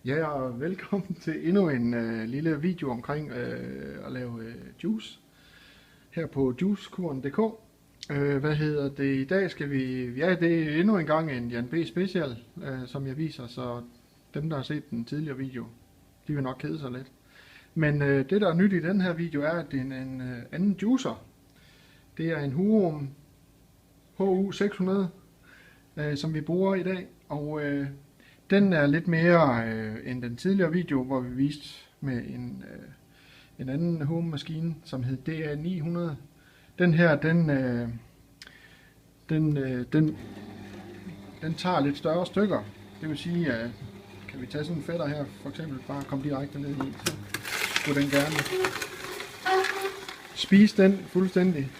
Ja, og velkommen til endnu en lille video omkring at lave juice her på juicekuren.dk. Hvad hedder det? I dag skal vi... Ja, det er endnu en gang en Jan B. Special, som jeg viser, så dem, der har set den tidligere video, de vil nok kede sig lidt. Men det, der er nyt i den her video, er, at det er en anden juicer. Det er en Hurum HU600, som vi bruger i dag, og den er lidt mere end den tidligere video, hvor vi viste med en anden Hurum-maskine, som hed DA900. Den her, den tager lidt større stykker. Det vil sige, kan vi tage sådan en fætter her, for eksempel bare komme direkte ned i, så skulle den gerne spise den fuldstændig.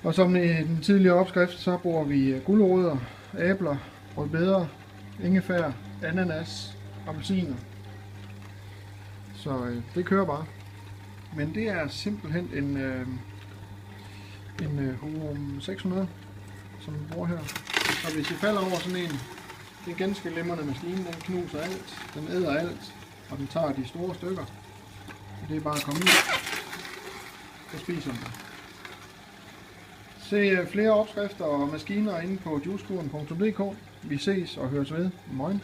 Og som i den tidligere opskrift, så bruger vi gulerødder, æbler, rødbeder, ingefær, ananas, appelsiner. Så det kører bare. Men det er simpelthen en Hurum 600, som vi bruger her. Og hvis I falder over sådan en, det er ganske glimrende maskine. Den knuser alt, den æder alt, og den tager de store stykker. Det er bare at komme ud, så spiser den. Se flere opskrifter og maskiner inde på juicekuren.dk. Vi ses og høres ved. Moin.